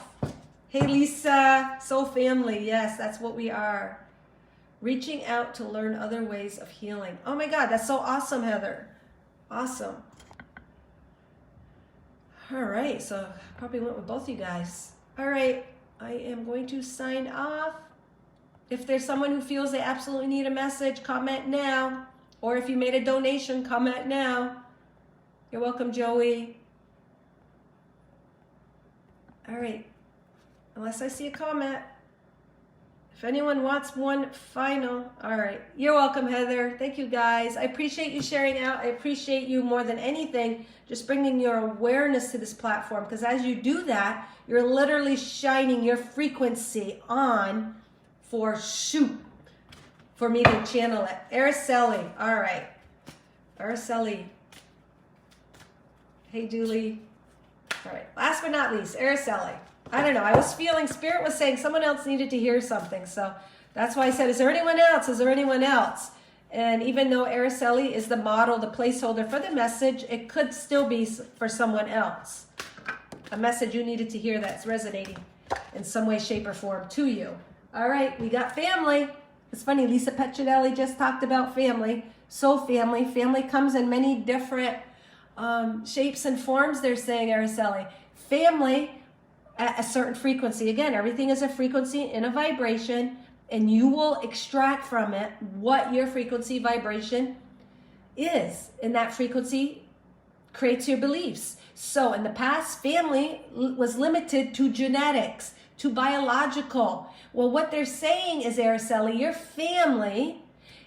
Hey, Lisa, soul family. Yes, that's what we are. Reaching out to learn other ways of healing. Oh my God, that's so awesome, Heather. Awesome. All right, so probably went with both you guys. All right, I am going to sign off. If there's someone who feels they absolutely need a message, comment now. Or if you made a donation, comment now. You're welcome, Joey. All right. Unless I see a comment. If anyone wants one final. All right. You're welcome, Heather. Thank you, guys. I appreciate you sharing out. I appreciate you more than anything, just bringing your awareness to this platform. Because as you do that, you're literally shining your frequency on for me to channel it. Araceli. All right. Araceli. Hey, Julie. All right. Last but not least, Araceli. I don't know. I was feeling, Spirit was saying someone else needed to hear something. So that's why I said, is there anyone else? Is there anyone else? And even though Araceli is the model, the placeholder for the message, it could still be for someone else. A message you needed to hear that's resonating in some way, shape, or form to you. All right, we got family. It's funny, Lisa Petronelli just talked about family. So family. Family comes in many different shapes and forms, they're saying, Araceli. Family at a certain frequency. Again, everything is a frequency and a vibration, and you will extract from it what your frequency vibration is. And that frequency creates your beliefs. So in the past, family was limited to genetics, to biological. Well, what they're saying is, Araceli, your family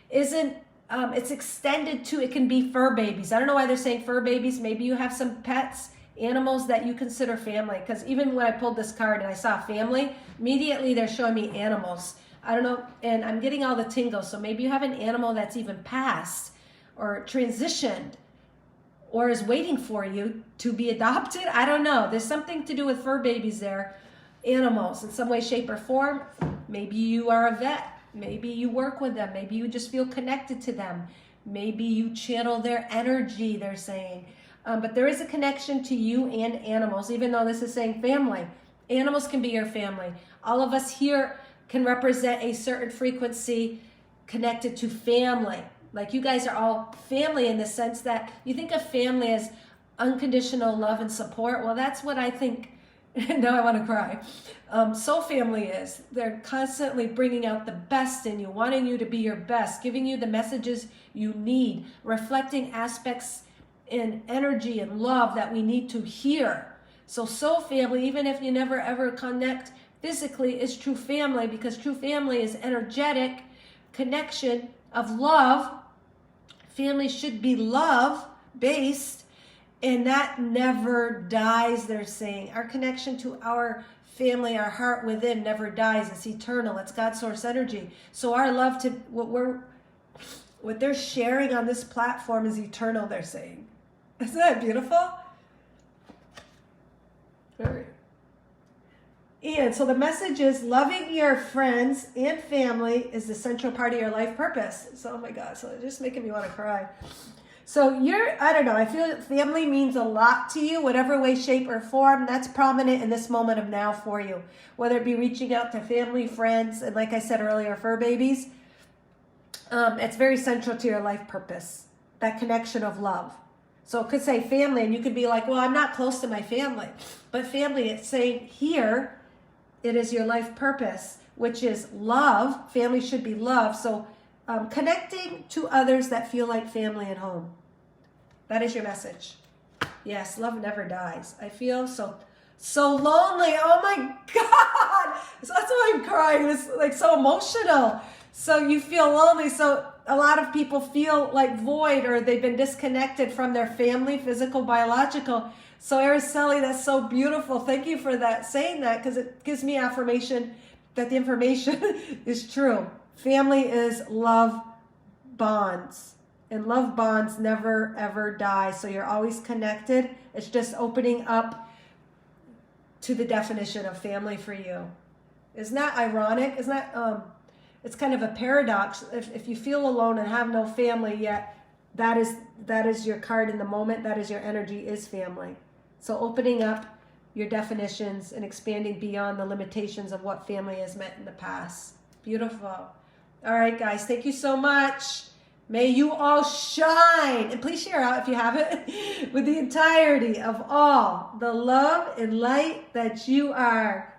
isn't, it's extended to, it can be fur babies. I don't know why they're saying fur babies. Maybe you have some pets, animals that you consider family, because even when I pulled this card and I saw family, immediately they're showing me animals. I don't know, and I'm getting all the tingles, so maybe you have an animal that's even passed or transitioned or is waiting for you to be adopted. I don't know. There's something to do with fur babies there, animals in some way, shape, or form. Maybe you are a vet. Maybe you work with them. Maybe you just feel connected to them. Maybe you channel their energy, they're saying. But there is a connection to you and animals, even though this is saying family. Animals can be your family. All of us here can represent a certain frequency connected to family. Like you guys are all family in the sense that you think of family as unconditional love and support. Well, that's what I think. Now I want to cry. Soul family is. They're constantly bringing out the best in you, wanting you to be your best, giving you the messages you need, reflecting aspects in energy and love that we need to hear. So soul family, even if you never ever connect physically, is true family, because true family is energetic connection of love. Family should be love based, and that never dies, they're saying. Our connection to our family, our heart within, never dies. It's eternal. It's God's source energy. So our love to what they're sharing on this platform is eternal, they're saying. Isn't that beautiful? All right. And so the message is loving your friends and family is the central part of your life purpose. So, oh my God, so it's just making me want to cry. So I don't know, I feel family means a lot to you, whatever way, shape, or form. That's prominent in this moment of now for you. Whether it be reaching out to family, friends, and like I said earlier, fur babies. It's very central to your life purpose, that connection of love. So it could say family, and you could be like, well, I'm not close to my family. But family, it's saying here, it is your life purpose, which is love. Family should be love. So connecting to others that feel like family at home. That is your message. Yes, love never dies. I feel so lonely. Oh my God. So that's why I'm crying. It's like so emotional. So you feel lonely. So a lot of people feel like void, or they've been disconnected from their family, physical, biological. So Araceli, that's so beautiful. Thank you for that, saying that, because it gives me affirmation that the information is true. Family is love bonds, and love bonds never ever die. So you're always connected. It's just opening up to the definition of family for you. Isn't that ironic? Isn't that it's kind of a paradox. If you feel alone and have no family yet, that is your card in the moment. That is your energy, is family. So opening up your definitions and expanding beyond the limitations of what family has meant in the past. Beautiful. All right, guys, thank you so much. May you all shine. And please share out, if you haven't, with the entirety of all the love and light that you are.